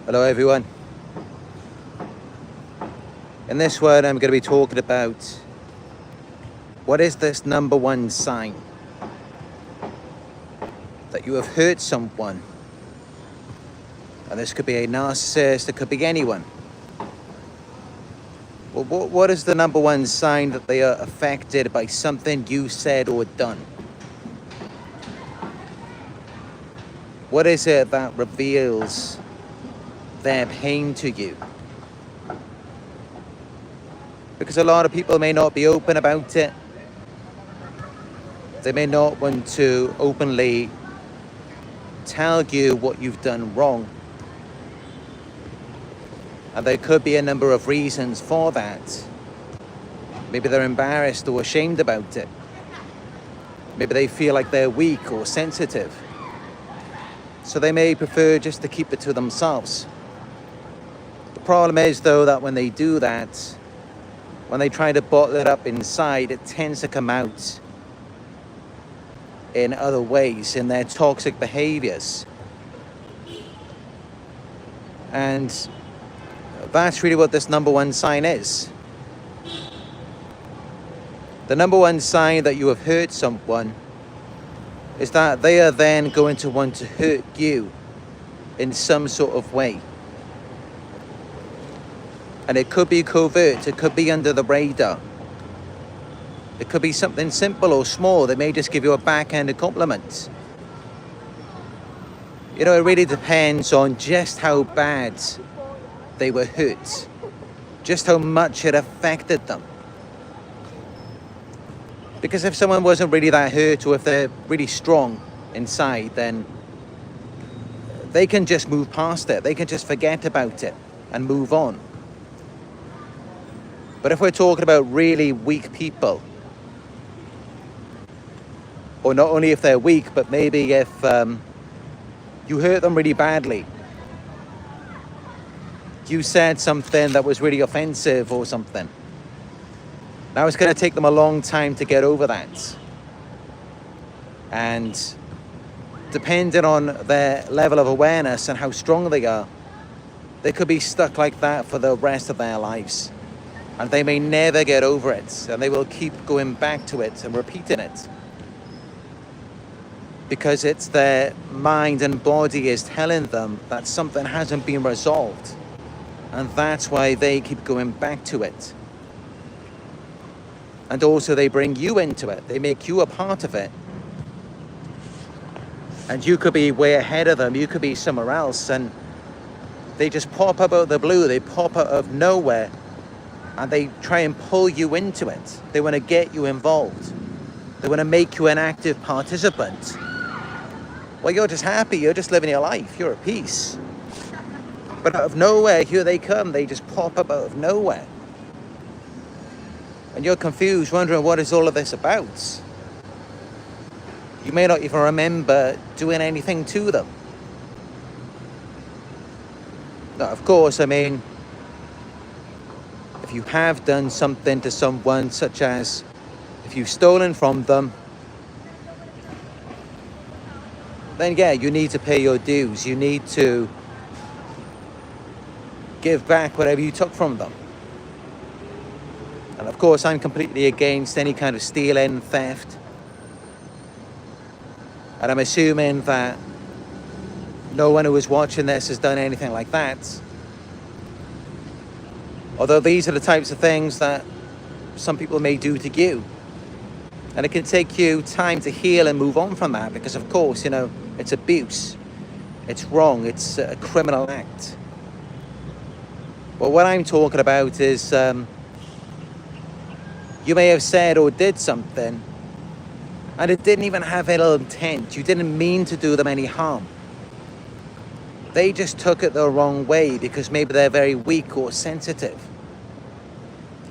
Hello everyone. In this one I'm going to be talking about what is this number one sign that you have hurt someone. And this could be a narcissist, it could be anyone. Well, what is the number one sign that they are affected by something you said or done? What is it that reveals their pain to you? Because a lot of people may not be open about it. They may not want to openly tell you what you've done wrong. And there could be a number of reasons for that. Maybe they're embarrassed or ashamed about it. Maybe they feel like they're weak or sensitive. So they may prefer just to keep it to themselves. The problem is, though, that when they do that, when they try to bottle it up inside, it tends to come out in other ways, in their toxic behaviors. And that's really what this number one sign is. The number one sign that you have hurt someone is that they are then going to want to hurt you in some sort of way. And it could be covert, it could be under the radar. It could be something simple or small. They may just give you a backhanded compliment. You know, it really depends on just how bad they were hurt, just how much it affected them. Because if someone wasn't really that hurt, or if they're really strong inside, then they can just move past it. They can just forget about it and move on. But if we're talking about really weak people, or not only if they're weak, but maybe if you hurt them really badly, you said something that was really offensive or something. Now it's going to take them a long time to get over that. And depending on their level of awareness and how strong they are, they could be stuck like that for the rest of their lives. And they may never get over it. And they will keep going back to it and repeating it. Because it's their mind and body is telling them that something hasn't been resolved. And that's why they keep going back to it. And also they bring you into it. They make you a part of it. And you could be way ahead of them. You could be somewhere else. And they just pop up out of the blue. They pop out of nowhere. And they try and pull you into it. They want to get you involved. They want to make you an active participant. Well, you're just happy. You're just living your life. You're at peace. But out of nowhere, here they come. They just pop up out of nowhere. And you're confused, wondering what is all of this about. You may not even remember doing anything to them. Now, of course, I mean, if you have done something to someone, such as if you've stolen from them, then yeah, you need to pay your dues. You need to give back whatever you took from them. And of course, I'm completely against any kind of stealing, theft. And I'm assuming that no one who is watching this has done anything like that. Although these are the types of things that some people may do to you. And it can take you time to heal and move on from that. Because of course, you know, it's abuse. It's wrong. It's a criminal act. But what I'm talking about is you may have said or did something and it didn't even have ill intent. You didn't mean to do them any harm. They just took it the wrong way because maybe they're very weak or sensitive.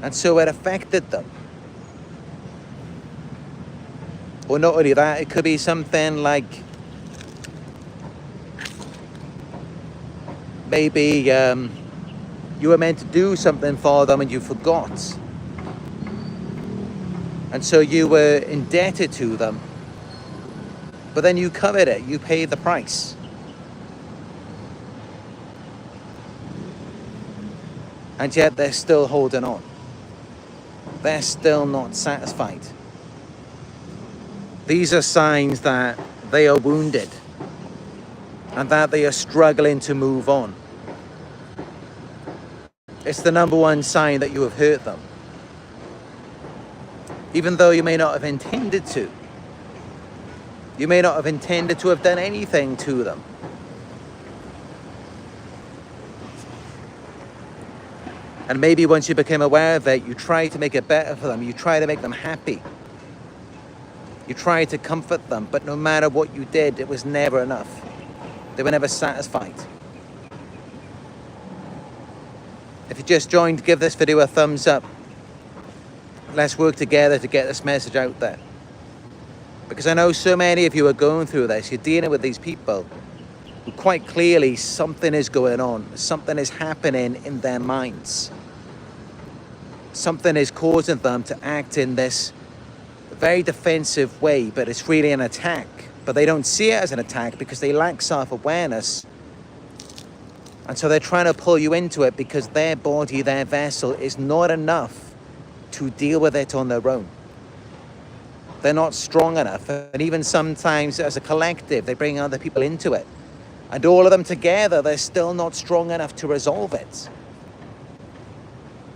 And so it affected them. Or not only that, it could be something like maybe you were meant to do something for them and you forgot. And so you were indebted to them. But then you covered it. You paid the price. And yet they're still holding on. They're still not satisfied. These are signs that they are wounded and that they are struggling to move on. It's the number one sign that you have hurt them. Even though you may not have intended to. You may not have intended to have done anything to them. And maybe once you became aware of it, you try to make it better for them. You try to make them happy. You try to comfort them, but no matter what you did, it was never enough. They were never satisfied. If you just joined, give this video a thumbs up. Let's work together to get this message out there. Because I know so many of you are going through this. You're dealing with these people who quite clearly something is going on. Something is happening in their minds. Something is causing them to act in this very defensive way, but it's really an attack. But they don't see it as an attack because they lack self-awareness. And so they're trying to pull you into it because their body, their vessel is not enough to deal with it on their own. They're not strong enough. And even sometimes as a collective, they bring other people into it. And all of them together, they're still not strong enough to resolve it.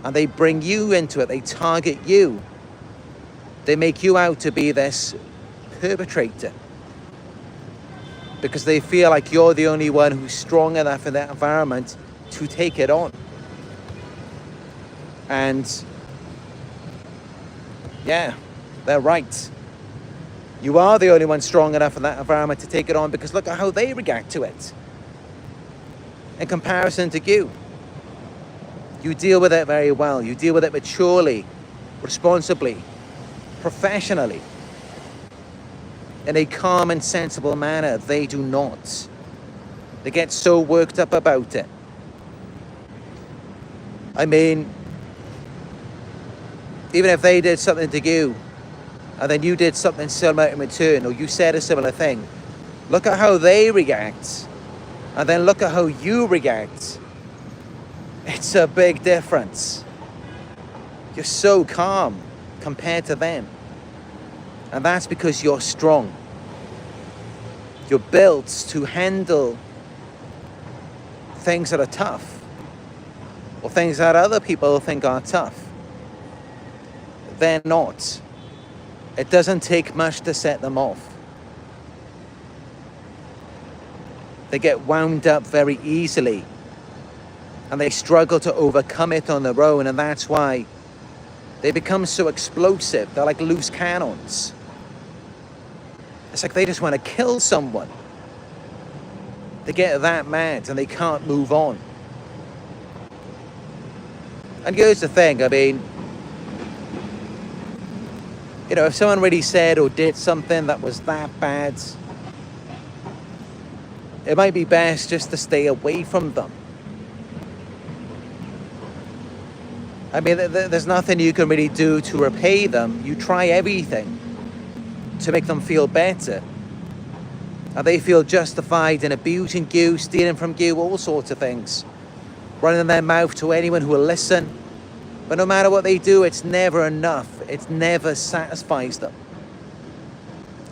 And they bring you into it. They target you. They make you out to be this perpetrator. Because they feel like you're the only one who's strong enough in that environment to take it on. And yeah, they're right. You are the only one strong enough in that environment to take it on, because look at how they react to it. In comparison to you. You deal with it very well. You deal with it maturely, responsibly, professionally. In a calm and sensible manner. They do not. They get so worked up about it. I mean, even if they did something to you, and then you did something similar in return, or you said a similar thing, look at how they react, and then look at how you react. It's a big difference. You're so calm compared to them. And that's because you're strong. You're built to handle things that are tough, or things that other people think are tough. They're not. It doesn't take much to set them off. They get wound up very easily, and they struggle to overcome it on their own, and that's why they become so explosive. They're like loose cannons. It's like they just want to kill someone. They get that mad and they can't move on. And here's the thing, I mean, you know, if someone really said or did something that was that bad, it might be best just to stay away from them. I mean, there's nothing you can really do to repay them. You try everything to make them feel better. And they feel justified in abusing you, stealing from you, all sorts of things. Running their mouth to anyone who will listen. But no matter what they do, it's never enough. It never satisfies them.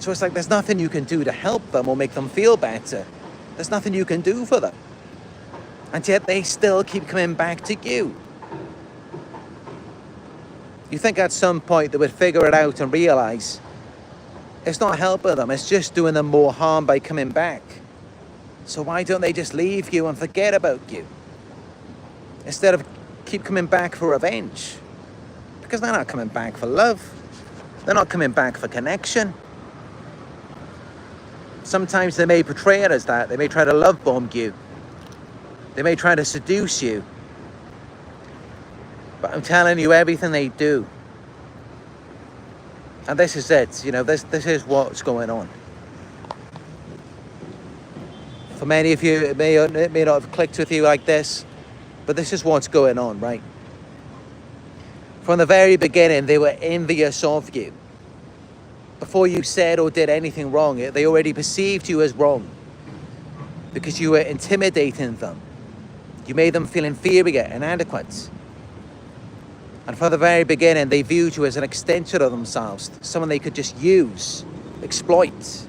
So it's like there's nothing you can do to help them or make them feel better. There's nothing you can do for them. And yet they still keep coming back to you. You think at some point they would figure it out and realize it's not helping them, it's just doing them more harm by coming back. So why don't they just leave you and forget about you? Instead of keep coming back for revenge. Because they're not coming back for love. They're not coming back for connection. Sometimes they may portray it as that. They may try to love bomb you. They may try to seduce you. But I'm telling you, everything they do, and this is it, you know, this is what's going on. For many of you, it may not have clicked with you like this, but this is what's going on, right? From the very beginning, they were envious of you. Before you said or did anything wrong, they already perceived you as wrong because you were intimidating them. You made them feel inferior, inadequate. And from the very beginning, they viewed you as an extension of themselves, someone they could just use, exploit,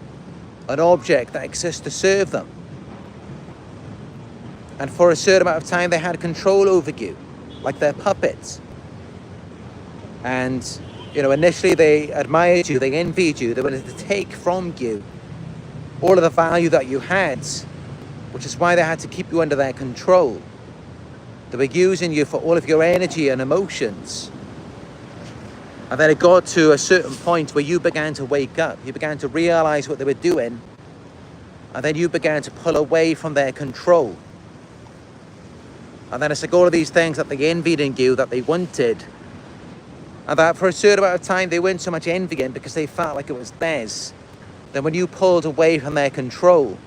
an object that exists to serve them. And for a certain amount of time, they had control over you, like their puppets. And, you know, initially they admired you, they envied you, they wanted to take from you all of the value that you had, which is why they had to keep you under their control. They were using you for all of your energy and emotions. And then it got to a certain point where you began to wake up. You began to realize what they were doing. And then you began to pull away from their control. And then it's like all of these things that they envied in you, that they wanted. And that for a certain amount of time, they weren't so much envying because they felt like it was theirs. Then when you pulled away from their control,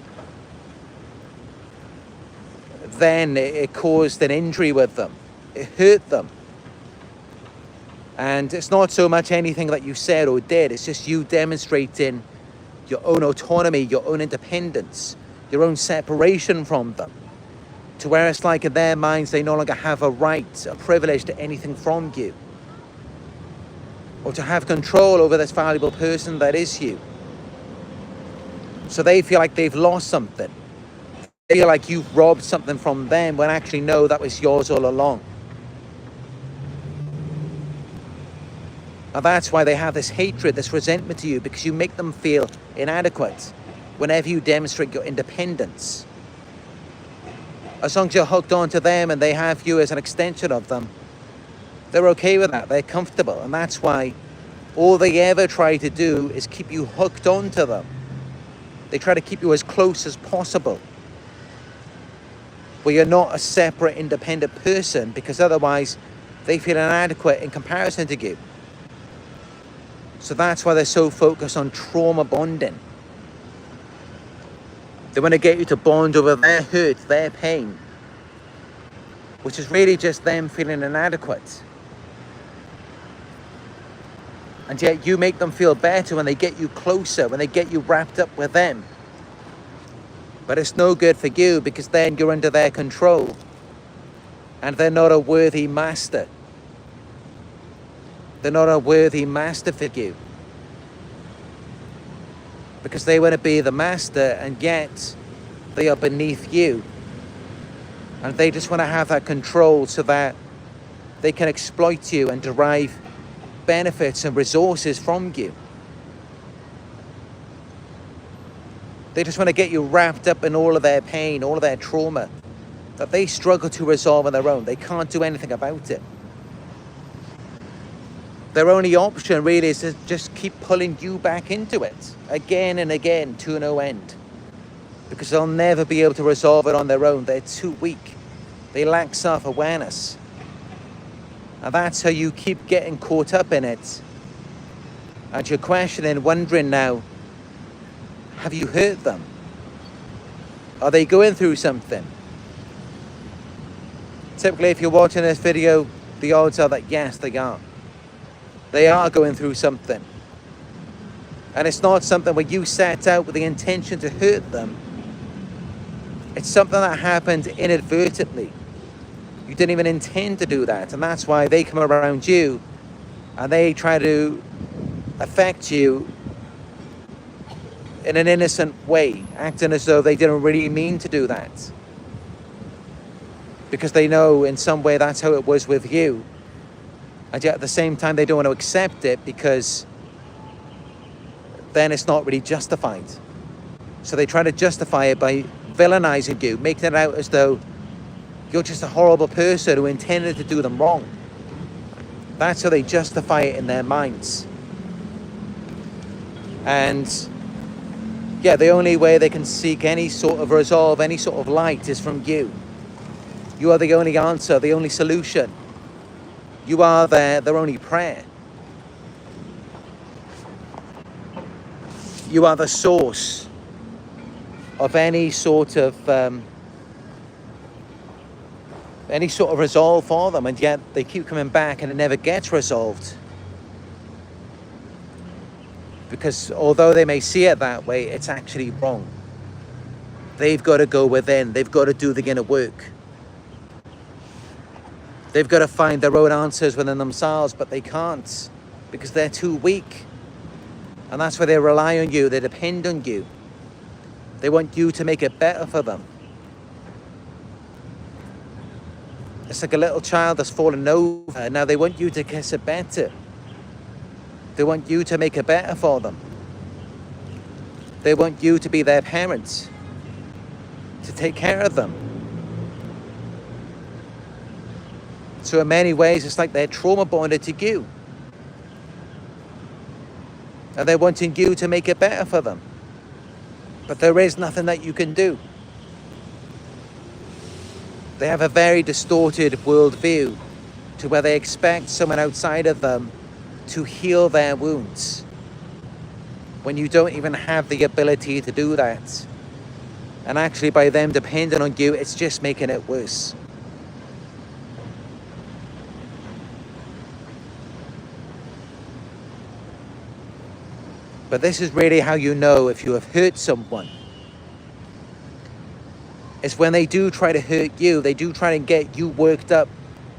then it caused an injury with them. It hurt them. And it's not so much anything that you said or did, it's just you demonstrating your own autonomy, your own independence, your own separation from them. To where it's like in their minds, they no longer have a right, a privilege to anything from you. Or to have control over this valuable person that is you. So they feel like they've lost something. They feel like you've robbed something from them when actually no, that was yours all along. And that's why they have this hatred, this resentment to you, because you make them feel inadequate whenever you demonstrate your independence. As long as you're hooked onto them and they have you as an extension of them, they're okay with that, they're comfortable. And that's why all they ever try to do is keep you hooked onto them. They try to keep you as close as possible, where you're not a separate, independent person, because otherwise they feel inadequate in comparison to you. So that's why they're so focused on trauma bonding. They want to get you to bond over their hurt, their pain, which is really just them feeling inadequate. And yet you make them feel better when they get you closer, when they get you wrapped up with them. But it's no good for you, because then you're under their control and they're not a worthy master. They're not a worthy master for you, because they want to be the master and yet they are beneath you. And they just want to have that control so that they can exploit you and derive benefits and resources from you. They just want to get you wrapped up in all of their pain, all of their trauma that they struggle to resolve on their own. They can't do anything about it. Their only option really is to just keep pulling you back into it again and again to no end, because they'll never be able to resolve it on their own. They're too weak. They lack self-awareness. And that's how you keep getting caught up in it. And you're questioning, wondering now, have you hurt them? Are they going through something? Typically, if you're watching this video, the odds are that yes, they are. They are going through something. And it's not something where you set out with the intention to hurt them. It's something that happened inadvertently. You didn't even intend to do that. And that's why they come around you and they try to affect you in an innocent way, acting as though they didn't really mean to do that. Because they know in some way that's how it was with you. And yet at the same time, they don't want to accept it, because then it's not really justified. So they try to justify it by villainizing you, making it out as though you're just a horrible person who intended to do them wrong. That's how they justify it in their minds. And yeah, the only way they can seek any sort of resolve, any sort of light, is from you. You are the only answer, the only solution. You are their only prayer. You are the source of any sort of resolve for them, and yet they keep coming back and it never gets resolved. Because although they may see it that way, it's actually wrong. They've got to go within. They've got to do the inner work. They've got to find their own answers within themselves, but they can't because they're too weak. And that's why they rely on you, they depend on you. They want you to make it better for them. It's like a little child that's fallen over. Now they want you to kiss it better. They want you to make it better for them. They want you to be their parents, to take care of them. So in many ways, it's like they're trauma bonded to you. And they're wanting you to make it better for them. But there is nothing that you can do. They have a very distorted worldview to where they expect someone outside of them to heal their wounds, when you don't even have the ability to do that. And actually by them depending on you, it's just making it worse. But this is really how you know if you have hurt someone. It's when they do try to hurt you, they do try to get you worked up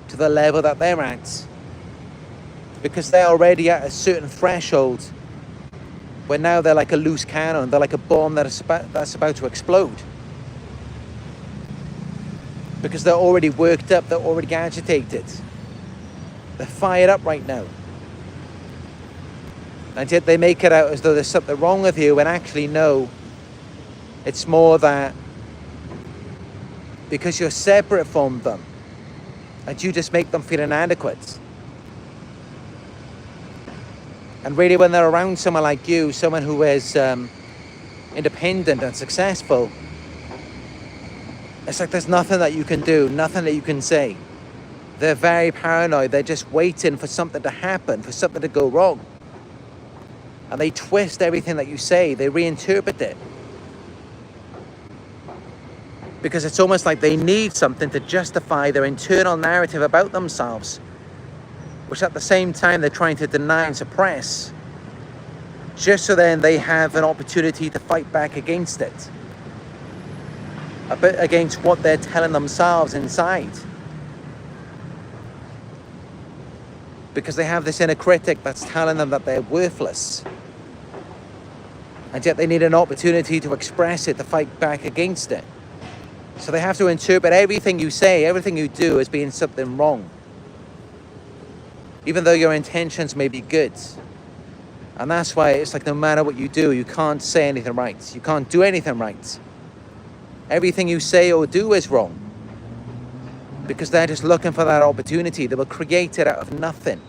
to the level that they're at. Because they're already at a certain threshold where now they're like a loose cannon, they're like a bomb that's about to explode. Because they're already worked up, they're already agitated. They're fired up right now. And yet they make it out as though there's something wrong with you, when actually no, it's more that because you're separate from them and you just make them feel inadequate. And really when they're around someone like you, someone who is independent and successful, it's like there's nothing that you can do, nothing that you can say. They're very paranoid, they're just waiting for something to happen, for something to go wrong. And they twist everything that you say, they reinterpret it. Because it's almost like they need something to justify their internal narrative about themselves, which at the same time they're trying to deny and suppress, just so then they have an opportunity to fight back against it. A bit against what they're telling themselves inside. Because they have this inner critic that's telling them that they're worthless. And yet they need an opportunity to express it, to fight back against it. So they have to interpret everything you say, everything you do as being something wrong. Even though your intentions may be good. And that's why it's like no matter what you do, you can't say anything right. You can't do anything right. Everything you say or do is wrong. Because they're just looking for that opportunity. They will create it out of nothing.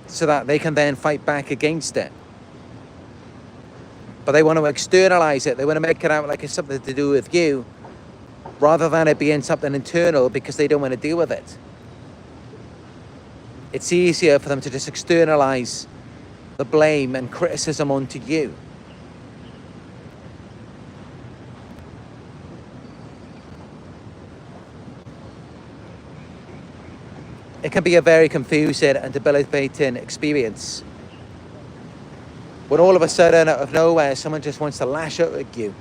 So that they can then fight back against it. But they want to externalize it. They want to make it out like it's something to do with you, rather than it being something internal, because they don't want to deal with it. It's easier for them to just externalize the blame and criticism onto you. It can be a very confusing and debilitating experience. When all of a sudden, out of nowhere, someone just wants to lash out at you.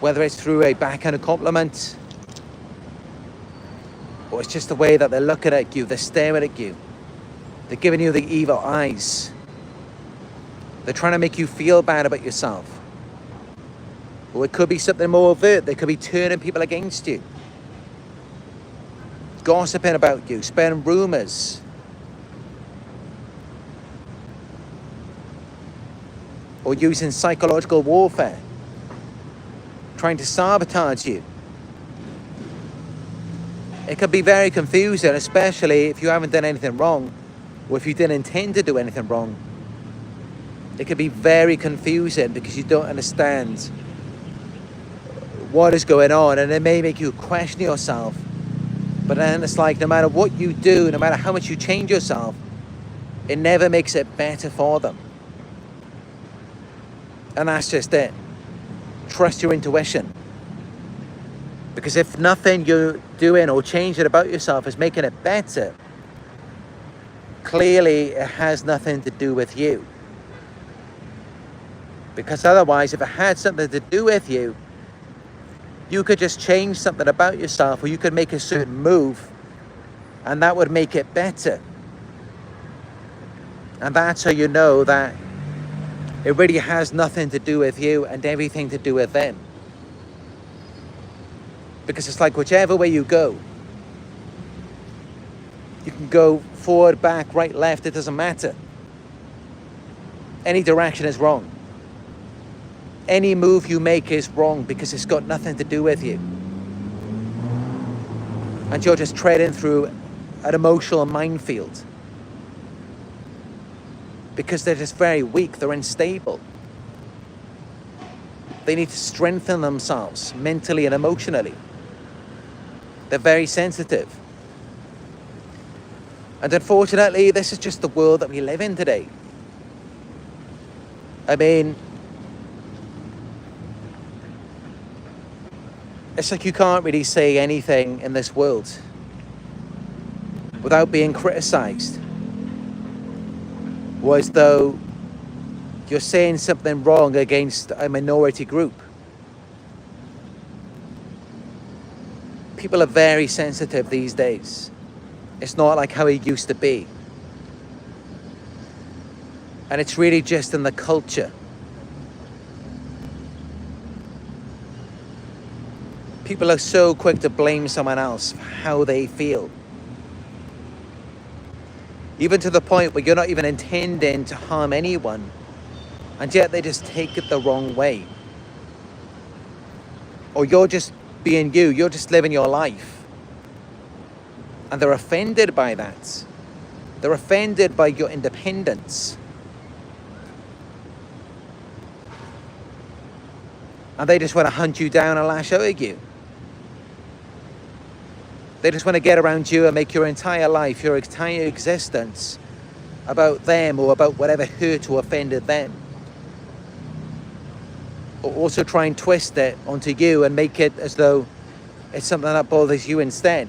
Whether it's through a backhand compliment, or it's just the way that they're looking at you, they're staring at you. They're giving you the evil eyes. They're trying to make you feel bad about yourself. Or it could be something more overt. They could be turning people against you. Gossiping about you, spreading rumors. Or using psychological warfare. Trying to sabotage you. It can be very confusing, especially if you haven't done anything wrong, or if you didn't intend to do anything wrong. It can be very confusing because you don't understand what is going on, and it may make you question yourself. But then it's like no matter what you do, no matter how much you change yourself, it never makes it better for them. And that's just it. Trust your intuition. Because if nothing you're doing or changing about yourself is making it better, clearly it has nothing to do with you. Because otherwise, if it had something to do with you, You could just change something about yourself, or you could make a certain move, and that would make it better. And that's how you know that it really has nothing to do with you and everything to do with them. Because it's like whichever way you go, you can go forward, back, right, left, it doesn't matter. Any direction is wrong. Any move you make is wrong because it's got nothing to do with you. And you're just treading through an emotional minefield. Because they're just very weak, they're unstable. They need to strengthen themselves mentally and emotionally. They're very sensitive. And unfortunately, this is just the world that we live in today. I mean, it's like you can't really say anything in this world without being criticized. Or as though you're saying something wrong against a minority group. People are very sensitive these days. It's not like how it used to be. And it's really just in the culture. People are so quick to blame someone else for how they feel. Even to the point where you're not even intending to harm anyone, and yet they just take it the wrong way. Or you're just being you, you're just living your life. And they're offended by that. They're offended by your independence. And they just want to hunt you down and lash out at you. They just want to get around you and make your entire life, your entire existence about them or about whatever hurt or offended them. Or also try and twist it onto you and make it as though it's something that bothers you instead.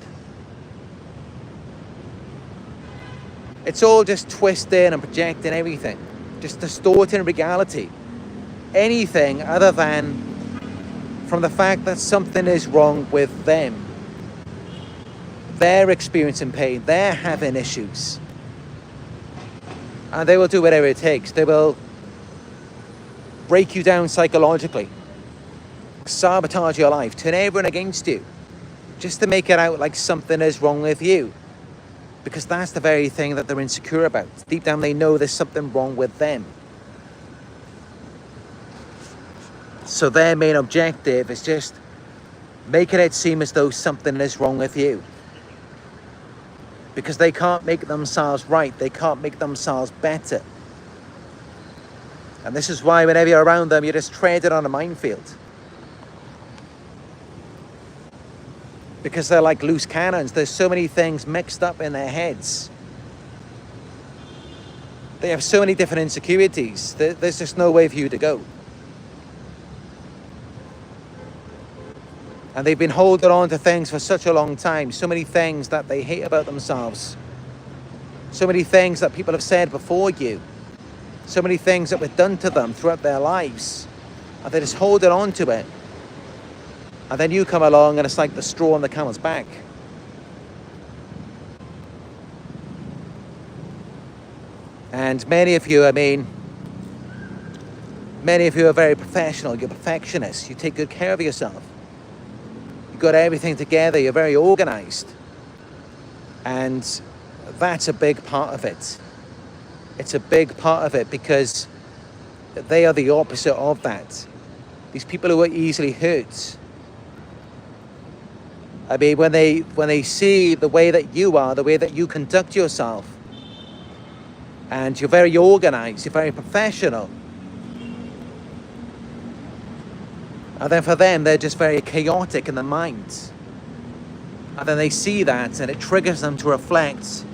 It's all just twisting and projecting everything. Just distorting reality. Anything other than from the fact that something is wrong with them. They're experiencing pain. They're having issues. And they will do whatever it takes. They will break you down psychologically. Sabotage your life. Turn everyone against you. Just to make it out like something is wrong with you. Because that's the very thing that they're insecure about. Deep down they know there's something wrong with them. So their main objective is just making it seem as though something is wrong with you. Because they can't make themselves right. They can't make themselves better. And this is why whenever you're around them, you're just treading on a minefield. Because they're like loose cannons. There's so many things mixed up in their heads. They have so many different insecurities. There's just no way for you to go. And they've been holding on to things for such a long time. So many things that they hate about themselves. So many things that people have said before you. So many things that were done to them throughout their lives. And they're just holding on to it. And then you come along and it's like the straw on the camel's back. And many of you, many of you are very professional. You're perfectionists. You take good care of yourself. You've got everything together. You're very organized. And that's a big part of it. It's a big part of it because they are the opposite of that. These people who are easily hurt. When they see the way that you are, the way that you conduct yourself, and you're very organized, you're very professional, and then for them, they're just very chaotic in their minds. And then they see that, and it triggers them to reflect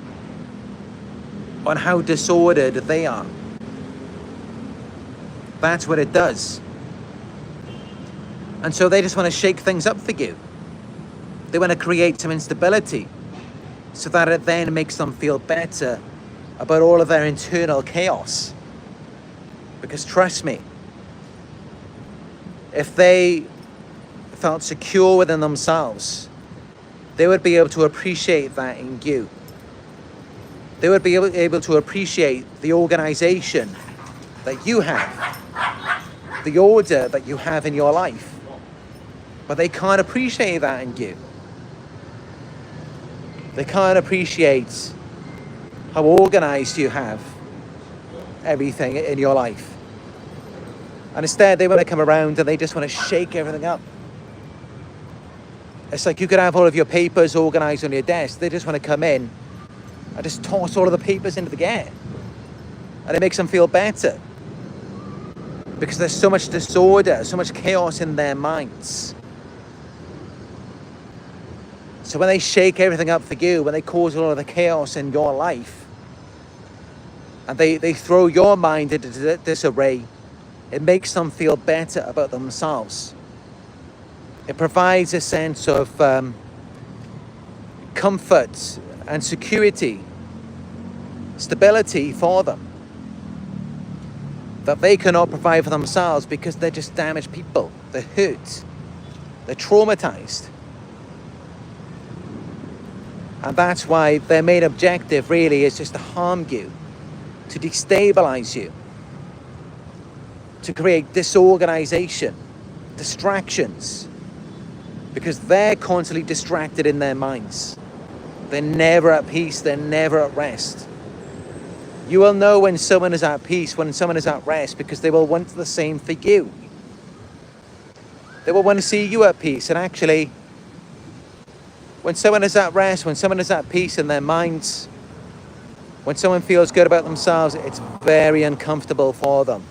on how disordered they are. That's what it does. And so they just want to shake things up for you. They want to create some instability so that it then makes them feel better about all of their internal chaos. Because trust me, if they felt secure within themselves, they would be able to appreciate that in you. They would be able to appreciate the organization that you have, the order that you have in your life. But they can't appreciate that in you. They can't appreciate how organized you have everything in your life. And instead, they want to come around and they just want to shake everything up. It's like you could have all of your papers organized on your desk. They just want to come in and just toss all of the papers into the air. And it makes them feel better. Because there's so much disorder, so much chaos in their minds. So when they shake everything up for you, when they cause all of the chaos in your life, and they throw your mind into disarray, it makes them feel better about themselves. It provides a sense of comfort and security, stability for them, that they cannot provide for themselves because they're just damaged people. They're hurt. They're traumatized. And that's why their main objective really is just to harm you, to destabilize you, to create disorganization, distractions, because they're constantly distracted in their minds. They're never at peace, they're never at rest. You will know when someone is at peace, when someone is at rest, because they will want the same for you. They will want to see you at peace. And actually, when someone is at rest, when someone is at peace in their minds, when someone feels good about themselves, it's very uncomfortable for them.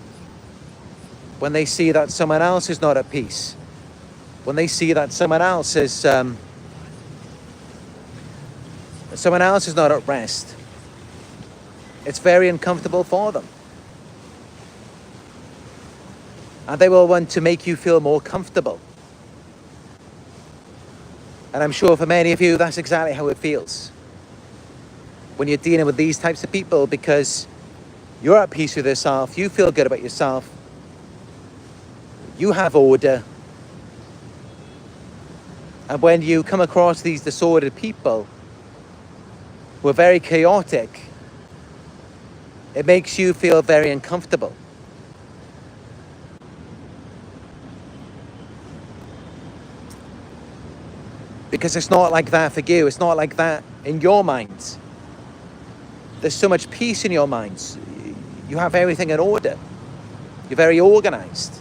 When they see that someone else is not at peace, when they see that someone else is not at rest, it's very uncomfortable for them. And they will want to make you feel more comfortable. And I'm sure for many of you, that's exactly how it feels when you're dealing with these types of people, because you're at peace with yourself, you feel good about yourself, you have order. And when you come across these disordered people who are very chaotic, it makes you feel very uncomfortable. Because it's not like that for you. It's not like that in your mind. There's so much peace in your minds. You have everything in order. You're very organized.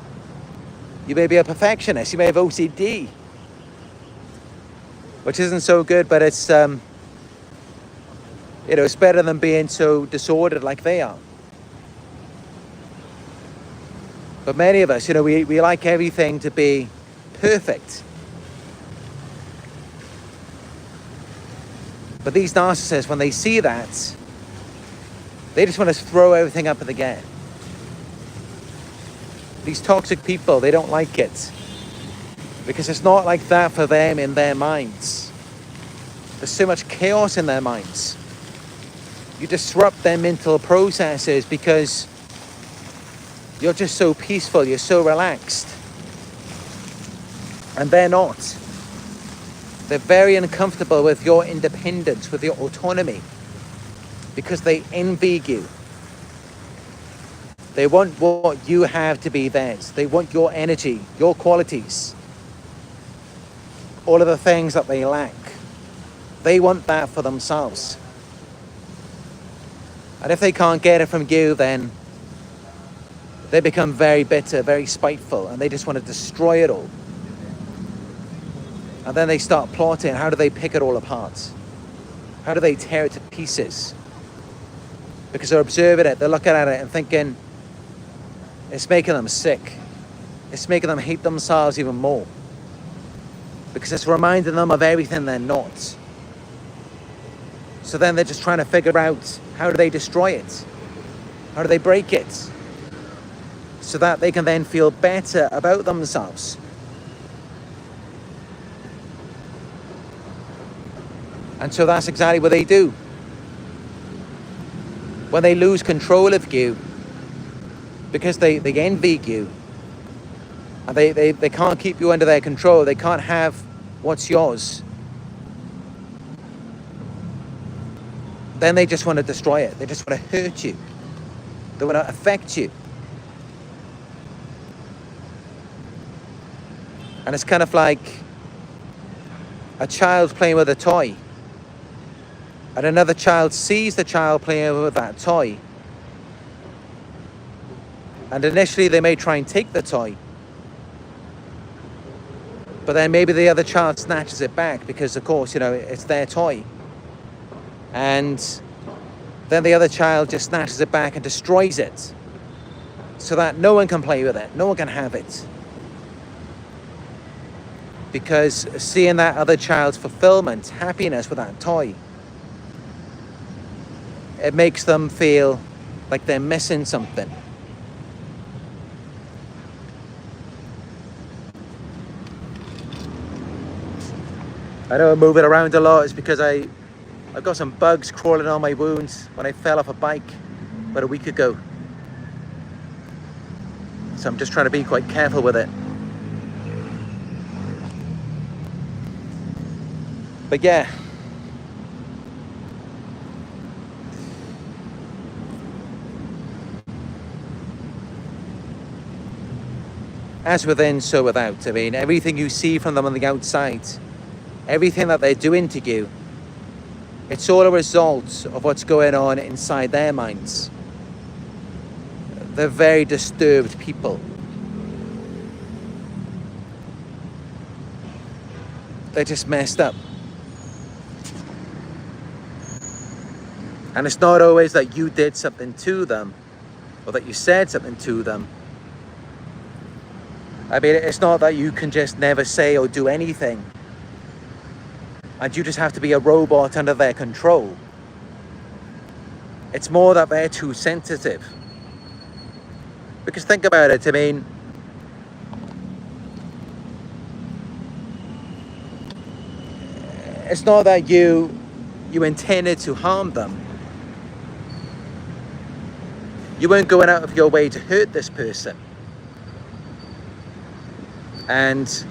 You may be a perfectionist. You may have OCD, which isn't so good, but it's it's better than being so disordered like they are. But many of us, we like everything to be perfect. But these narcissists, when they see that, they just want to throw everything up in the air. These toxic people, they don't like it. Because it's not like that for them in their minds. There's so much chaos in their minds. You disrupt their mental processes because you're just so peaceful, you're so relaxed. And they're not. They're very uncomfortable with your independence, with your autonomy, because they envy you. They want what you have to be theirs. They want your energy, your qualities, all of the things that they lack. They want that for themselves. And if they can't get it from you, then they become very bitter, very spiteful, and they just want to destroy it all. And then they start plotting. How do they pick it all apart? How do they tear it to pieces? Because they're observing it, they're looking at it and thinking, it's making them sick. It's making them hate themselves even more. Because it's reminding them of everything they're not. So then they're just trying to figure out, how do they destroy it? How do they break it? So that they can then feel better about themselves. And so that's exactly what they do. When they lose control of you, because they envy you, And they can't keep you under their control. They can't have what's yours. Then they just want to destroy it. They just want to hurt you. They want to affect you. And it's kind of like a child playing with a toy. And another child sees the child playing with that toy. And initially they may try and take the toy. But then maybe the other child snatches it back because, of course, you know, it's their toy. And then the other child just snatches it back and destroys it so that no one can play with it, no one can have it. Because seeing that other child's fulfillment, happiness with that toy, it makes them feel like they're missing something. I know I'm moving around a lot. It's because I've got some bugs crawling on my wounds when I fell off a bike about a week ago. So I'm just trying to be quite careful with it. But yeah. As within, so without. I mean, everything you see from them on the outside, everything that they're doing to you, it's all a result of what's going on inside their minds. They're very disturbed people. They're just messed up. And it's not always that you did something to them or that you said something to them. I mean, it's not that you can just never say or do anything and you just have to be a robot under their control. It's more that they're too sensitive. Because think about it, I mean, it's not that you intended to harm them. You weren't going out of your way to hurt this person. And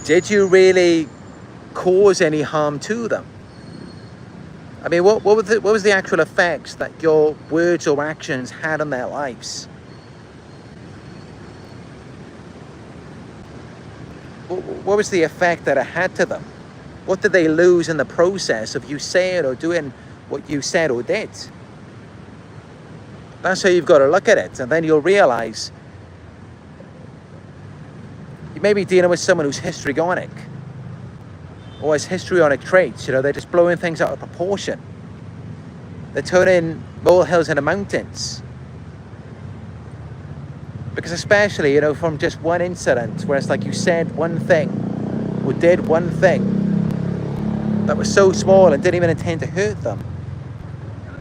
did you really cause any harm to them? I mean, what was the actual effects that your words or actions had on their lives? What was the effect that it had to them? What did they lose in the process of you saying or doing what you said or did? That's how you've got to look at it. And then you'll realize you may be dealing with someone who's histrionic or has histrionic traits. You know, they're just blowing things out of proportion. They're turning molehills into mountains. Because especially, you know, from just one incident where it's like you said one thing or did one thing that was so small and didn't even intend to hurt them.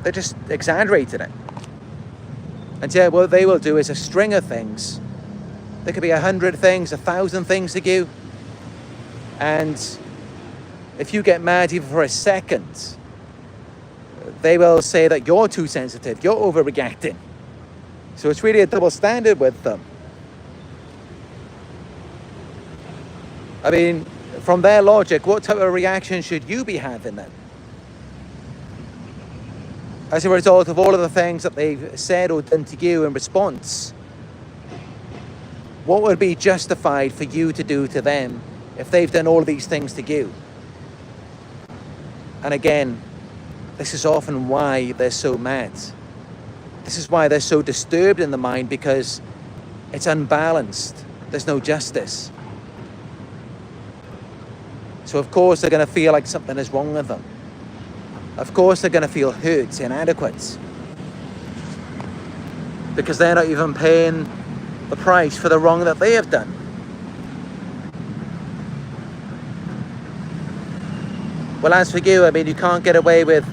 They just exaggerated it. And yeah, what they will do is a string of things. There could be 100 things, 1,000 things to you. And if you get mad even for a second, they will say that you're too sensitive, you're overreacting. So it's really a double standard with them. I mean, from their logic, what type of reaction should you be having then? As a result of all of the things that they've said or done to you in response, what would be justified for you to do to them if they've done all of these things to you? And again, this is often why they're so mad. This is why they're so disturbed in the mind, because it's unbalanced. There's no justice. So of course they're going to feel like something is wrong with them. Of course they're going to feel hurt, inadequate. Because they're not even paying the price for the wrong that they have done. Well, as for you, I mean, you can't get away with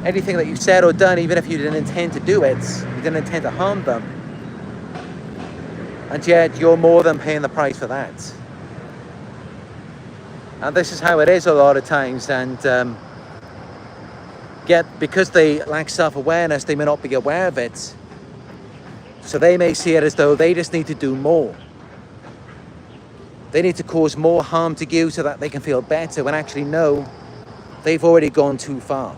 anything that you've said or done, even if you didn't intend to do it. You didn't intend to harm them. And yet you're more than paying the price for that. And this is how it is a lot of times. And yet, because they lack self-awareness, they may not be aware of it. So they may see it as though they just need to do more. They need to cause more harm to you so that they can feel better, when actually no, they've already gone too far.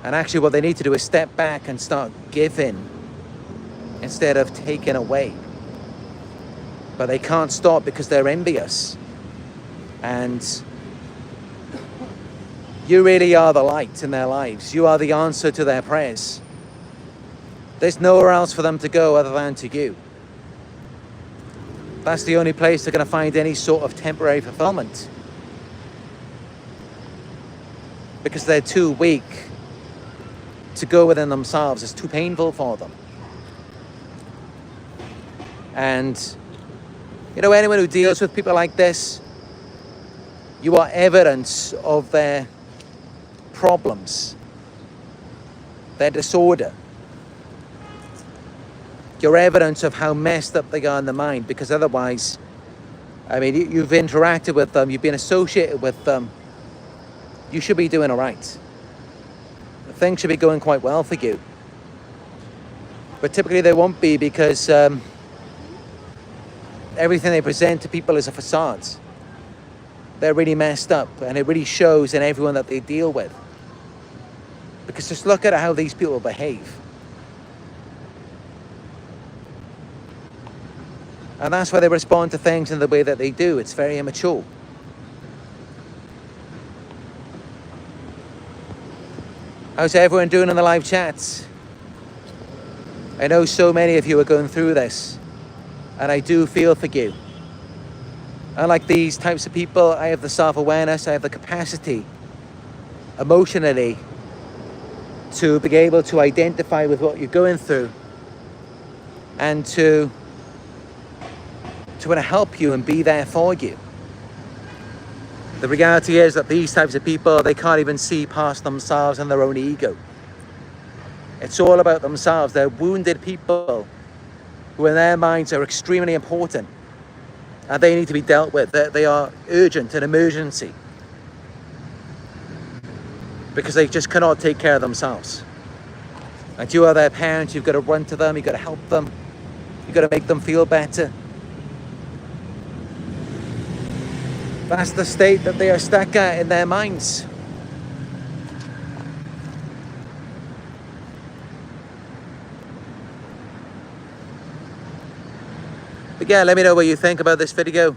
And actually what they need to do is step back and start giving instead of taking away. But they can't stop because they're envious. And you really are the light in their lives. You are the answer to their prayers. There's nowhere else for them to go other than to you. That's the only place they're going to find any sort of temporary fulfillment. Because they're too weak to go within themselves. It's too painful for them. And, you know, anyone who deals with people like this, you are evidence of their problems, their disorder. You're evidence of how messed up they are in the mind, because otherwise, I mean, you've interacted with them, you've been associated with them, you should be doing all right. Things should be going quite well for you. But typically they won't be, because everything they present to people is a facade. They're really messed up, and it really shows in everyone that they deal with. Because just look at how these people behave. And that's why they respond to things in the way that they do. It's very immature. How's everyone doing in the live chats? I know so many of you are going through this, and I do feel for you. Unlike these types of people, I have the self-awareness, I have the capacity, emotionally, to be able to identify with what you're going through, and to want to help you and be there for you. The reality is that these types of people, they can't even see past themselves and their own ego. It's all about themselves. They're wounded people who in their minds are extremely important, and they need to be dealt with. They are urgent, an emergency, because they just cannot take care of themselves. And you are their parents, you've got to run to them, you've got to help them, you've got to make them feel better. That's the state that they are stuck at in their minds. But yeah, let me know what you think about this video.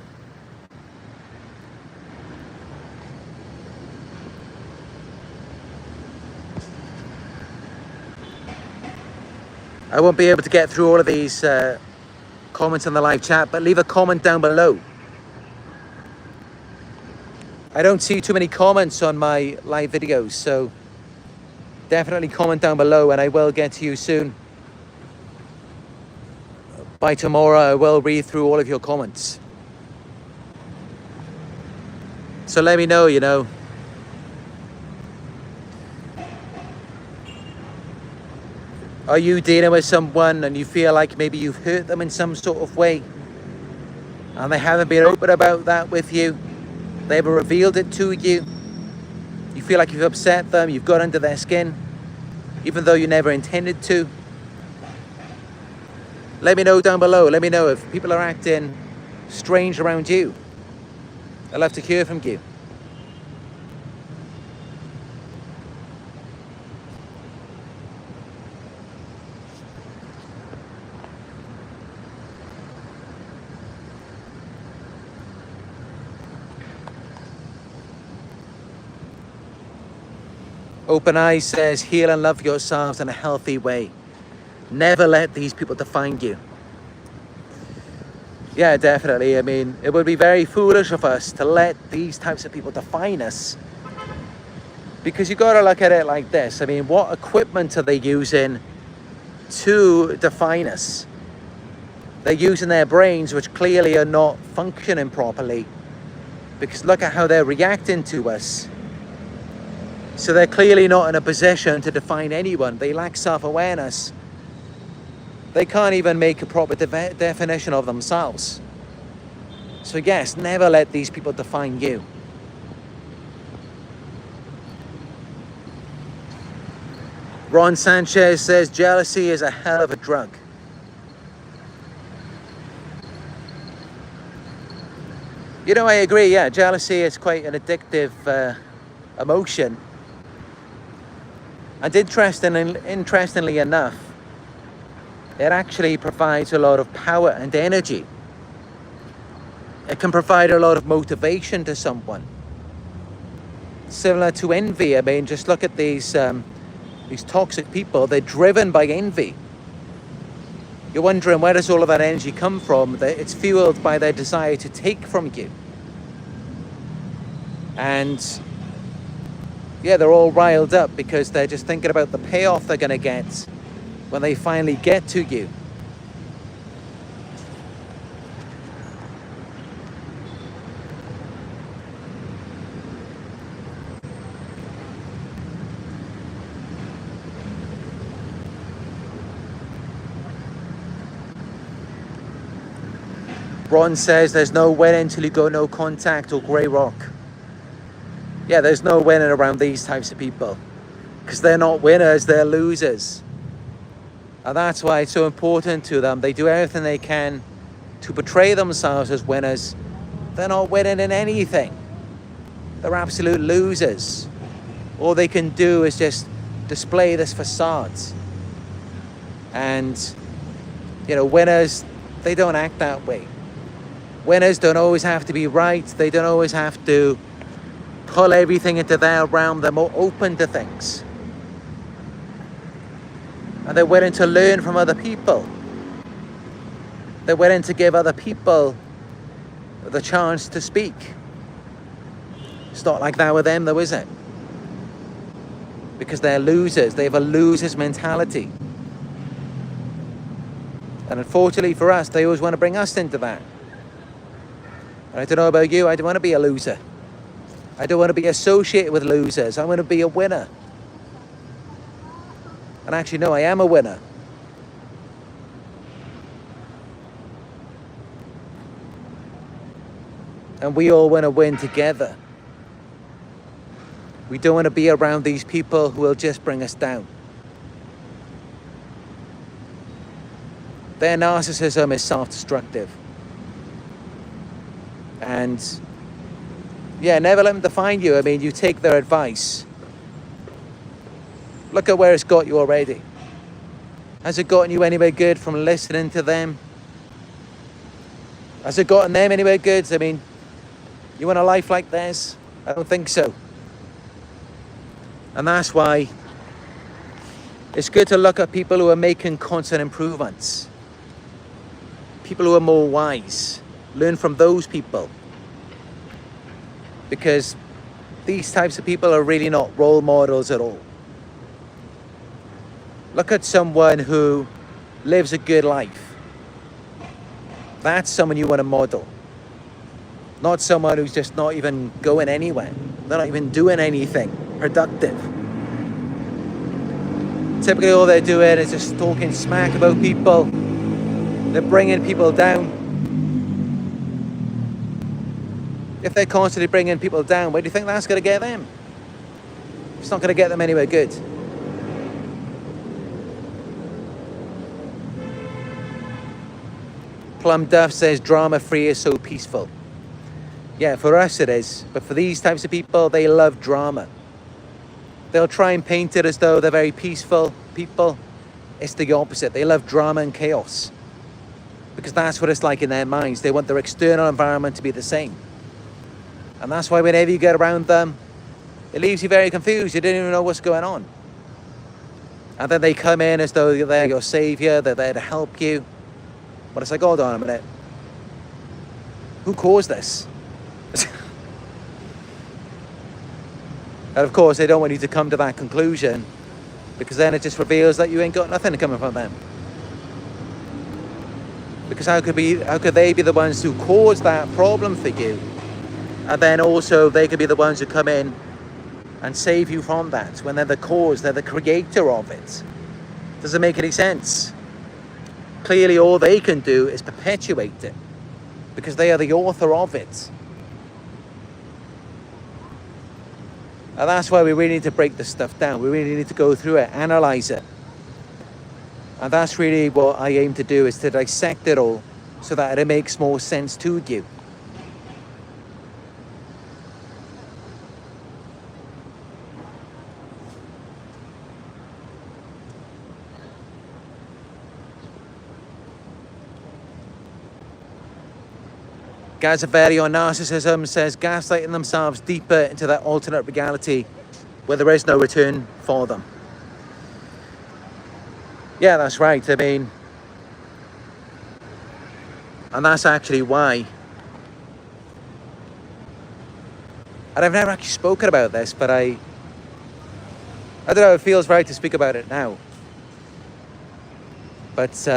I won't be able to get through all of these comments in the live chat, but leave a comment down below. I don't see too many comments on my live videos, so definitely comment down below and I will get to you soon. By tomorrow, I will read through all of your comments. So let me know, you know. Are you dealing with someone and you feel like maybe you've hurt them in some sort of way, and they haven't been open about that with you? They haven't revealed it to you. You feel like you've upset them, you've got under their skin, even though you never intended to. Let me know down below. Let me know if people are acting strange around you. I'd love to hear from you. Open Eyes says, heal and love yourselves in a healthy way. Never let these people define you. Yeah, definitely. I mean, it would be very foolish of us to let these types of people define us. Because you got to look at it like this. I mean, what equipment are they using to define us? They're using their brains, which clearly are not functioning properly. Because look at how they're reacting to us. So they're clearly not in a position to define anyone. They lack self-awareness. They can't even make a proper definition of themselves. So yes, never let these people define you. Ron Sanchez says jealousy is a hell of a drug. You know, I agree, yeah, jealousy is quite an addictive emotion. And interestingly enough, it actually provides a lot of power and energy. It can provide a lot of motivation to someone. Similar to envy. I mean, just look at these toxic people. They're driven by envy. You're wondering, where does all of that energy come from? It's fueled by their desire to take from you. And yeah, they're all riled up because they're just thinking about the payoff they're going to get when they finally get to you. Ron says there's no winning until you go no contact or grey rock. Yeah, there's no winning around these types of people because they're not winners, they're losers. And that's why it's so important to them. They do everything they can to portray themselves as winners. They're not winning in anything. They're absolute losers. All they can do is just display this facade. And, you know, winners, they don't act that way. Winners don't always have to be right. They don't always have to pull everything into their realm. They're more open to things. And they're willing to learn from other people. They're willing to give other people the chance to speak. It's not like that with them though, is it? Because they're losers. They have a loser's mentality. And unfortunately for us, they always want to bring us into that. I don't know about you, I don't want to be a loser. I don't want to be associated with losers. I want to be a winner. And actually, no, I am a winner. And we all want to win together. We don't want to be around these people who will just bring us down. Their narcissism is self-destructive. And yeah, never let them define you. I mean, you take their advice. Look at where it's got you already. Has it gotten you anywhere good from listening to them? Has it gotten them anywhere good? I mean, you want a life like theirs? I don't think so. And that's why it's good to look at people who are making constant improvements. People who are more wise. Learn from those people. Because these types of people are really not role models at all. Look at someone who lives a good life. That's someone you want to model. Not someone who's just not even going anywhere. They're not even doing anything productive. Typically all they're doing is just talking smack about people. They're bringing people down. If they're constantly bringing people down, where do you think that's going to get them? It's not going to get them anywhere good. Plum Duff says drama-free is so peaceful. Yeah, for us it is. But for these types of people, they love drama. They'll try and paint it as though they're very peaceful people. It's the opposite. They love drama and chaos. Because that's what it's like in their minds. They want their external environment to be the same. And that's why whenever you get around them, it leaves you very confused. You didn't even know what's going on. And then they come in as though they're your savior, they're there to help you. But it's like, hold on a minute. Who caused this? And of course, they don't want you to come to that conclusion, because then it just reveals that you ain't got nothing coming from them. Because how could they be the ones who caused that problem for you? And then also they could be the ones who come in and save you from that, when they're the cause, they're the creator of it. Doesn't make any sense. Clearly all they can do is perpetuate it, because they are the author of it. And that's why we really need to break this stuff down. We really need to go through it, analyze it. And that's really what I aim to do, is to dissect it all so that it makes more sense to you. Gazavetti on narcissism says gaslighting themselves deeper into that alternate reality where there is no return for them. Yeah, that's right. I mean, and that's actually why, and I've never actually spoken about this, but I don't know, it feels right to speak about it now. But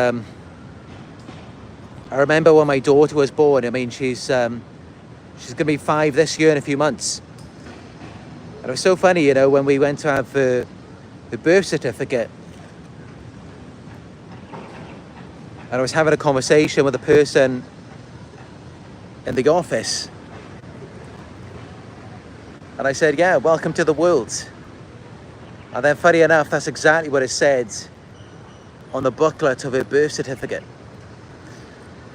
I remember when my daughter was born. I mean, she's going to be 5 this year in a few months. And it was so funny, you know, when we went to have the birth certificate. And I was having a conversation with a person in the office. And I said, yeah, welcome to the world. And then funny enough, that's exactly what it said on the booklet of her birth certificate.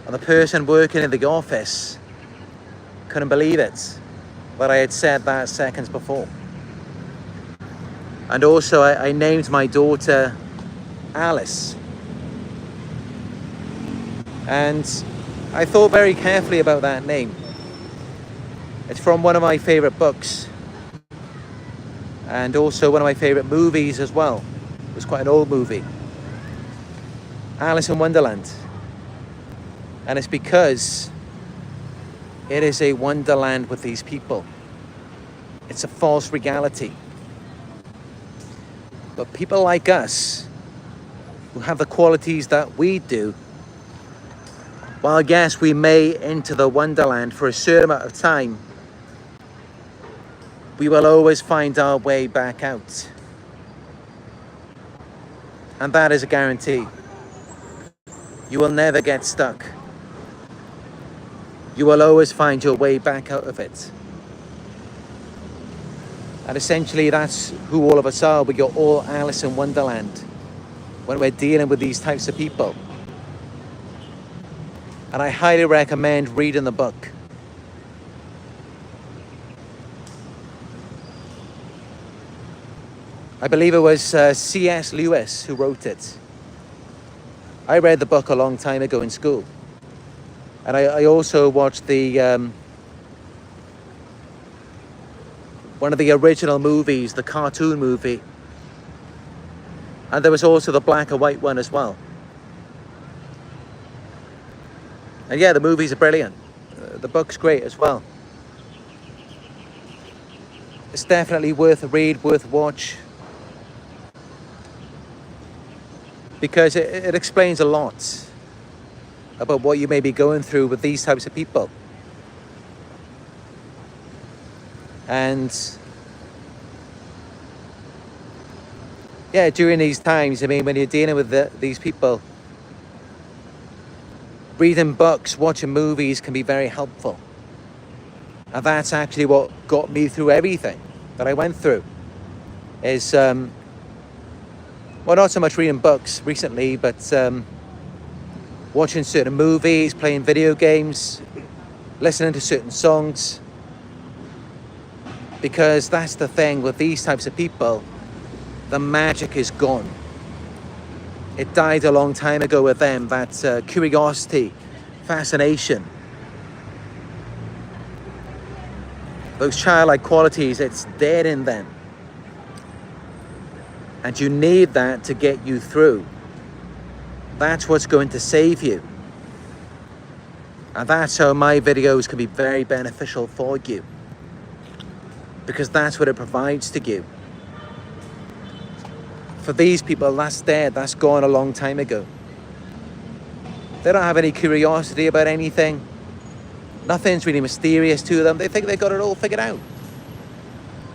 And the person working in the office couldn't believe it, that I had said that seconds before. And also I named my daughter Alice. And I thought very carefully about that name. It's from one of my favorite books. And also one of my favorite movies as well. It was quite an old movie. Alice in Wonderland. And it's because it is a wonderland with these people. It's a false reality. But people like us, who have the qualities that we do, while yes, we may enter the wonderland for a certain amount of time, we will always find our way back out. And that is a guarantee. You will never get stuck. You will always find your way back out of it. And essentially that's who all of us are. We are all Alice in Wonderland when we're dealing with these types of people. And I highly recommend reading the book. I believe it was C.S. Lewis who wrote it. I read the book a long time ago in school. And I also watched the one of the original movies, the cartoon movie. And there was also the black and white one as well. And yeah, the movies are brilliant. The book's great as well. It's definitely worth a read, worth a watch. Because it explains a lot about what you may be going through with these types of people. And yeah, during these times, I mean, when you're dealing with these people, reading books, watching movies can be very helpful. And that's actually what got me through everything that I went through. Is, well, not so much reading books recently, but watching certain movies, playing video games, listening to certain songs. Because that's the thing with these types of people, the magic is gone. It died a long time ago with them, that curiosity, fascination. Those childlike qualities, it's dead in them. And you need that to get you through. That's what's going to save you. And that's how my videos can be very beneficial for you. Because that's what it provides to you. For these people, that's dead, that's gone a long time ago. They don't have any curiosity about anything. Nothing's really mysterious to them. They think they got it all figured out.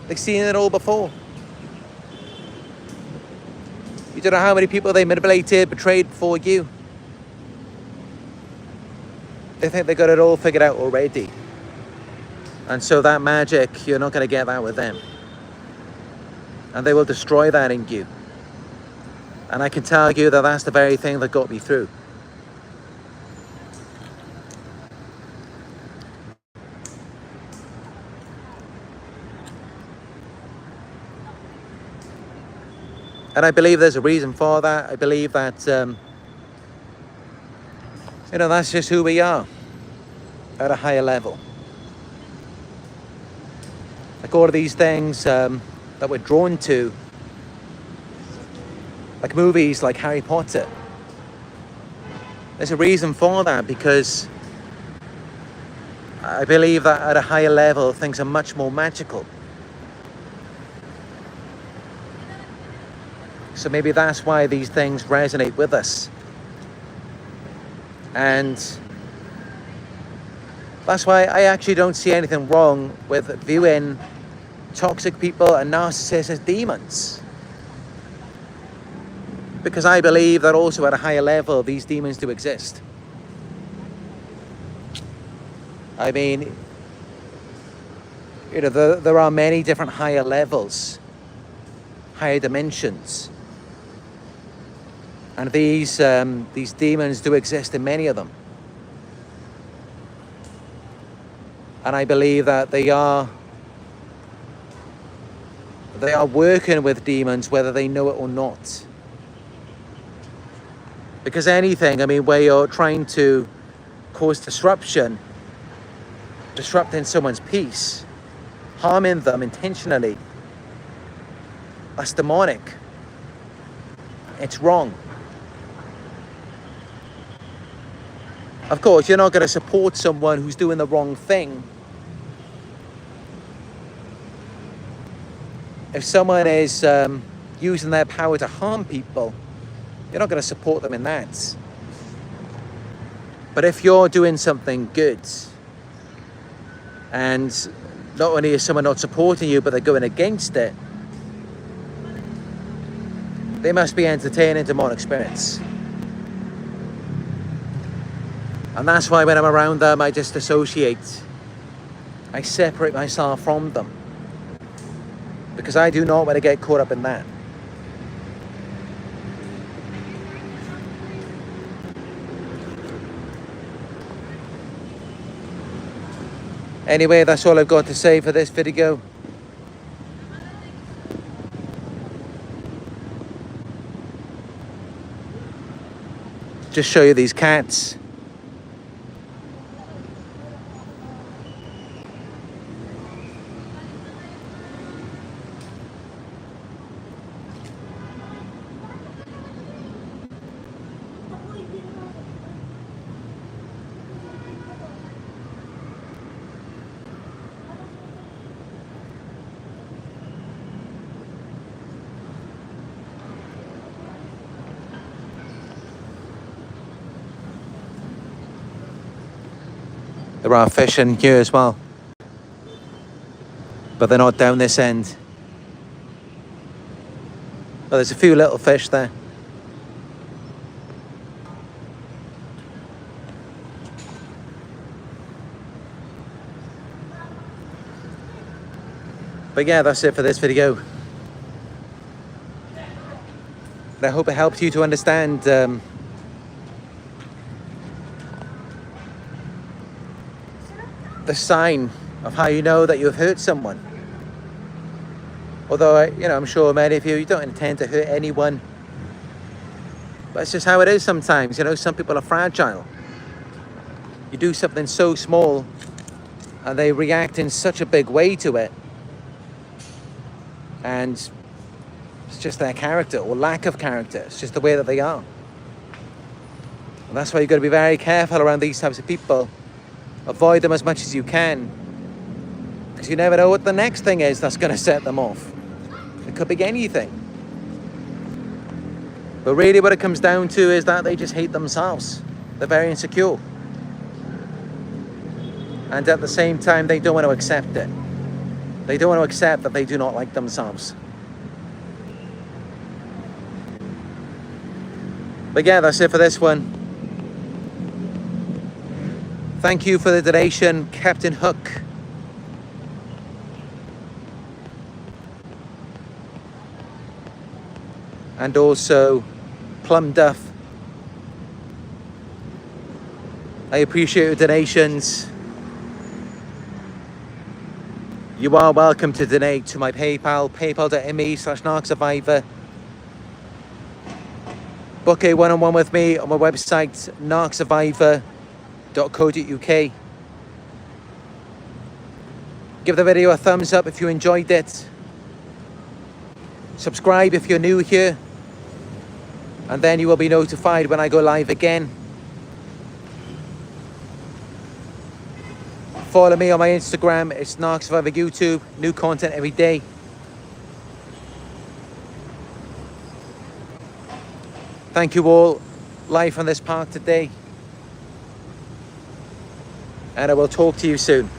They've seen it all before. You don't know how many people they manipulated, betrayed before you. They think they got it all figured out already. And so that magic, you're not going to get that with them. and they will destroy that in you. And I can tell you that that's the very thing that got me through. And I believe there's a reason for that. I believe that, that's just who we are at a higher level. Like all of these things that we're drawn to, like movies like Harry Potter. There's a reason for that, because I believe that at a higher level, things are much more magical. So maybe that's why these things resonate with us. And that's why I actually don't see anything wrong with viewing toxic people and narcissists as demons. Because I believe that also at a higher level, these demons do exist. I mean, there are many different higher levels, higher dimensions. And these demons do exist in many of them. And I believe that they are working with demons whether they know it or not. Because anything, where you're trying to cause disrupting someone's peace, harming them intentionally, that's demonic. It's wrong. Of course, you're not going to support someone who's doing the wrong thing. If someone is using their power to harm people, you're not going to support them in that. But if you're doing something good, and not only is someone not supporting you, but they're going against it, they must be entertaining demonic spirits. And that's why when I'm around them, I just dissociate. I separate myself from them. Because I do not want to get caught up in that. Anyway, that's all I've got to say for this video. Just show you these cats. There are fish in here as well, but they're not down this end. Well, there's a few little fish there. But yeah, that's it for this video. And I hope it helps you to understand the sign of how you know that you've hurt someone. Although, I'm sure many of you don't intend to hurt anyone. But it's just how it is sometimes. Some people are fragile. You do something so small and they react in such a big way to it. And it's just their character or lack of character. It's just the way that they are. And that's why you've got to be very careful around these types of people. Avoid them as much as you can, because you never know what the next thing is that's going to set them off. It could be anything. But really what it comes down to is that they just hate themselves. They're very insecure. And at the same time, they don't want to accept it. They don't want to accept that they do not like themselves. But yeah, that's it for this one. Thank you for the donation, Captain Hook. and also Plum Duff. I appreciate your donations. You are welcome to donate to my PayPal, paypal.me/narcsurvivor. Book a one-on-one with me on my website, narcsurvivor.co.uk. Give the video a thumbs up if you enjoyed it. Subscribe if you're new here, and then you will be notified when I go live again. Follow me on my Instagram, it's Narc Survivor YouTube, new content every day. Thank you all, live from this park today, and I will talk to you soon.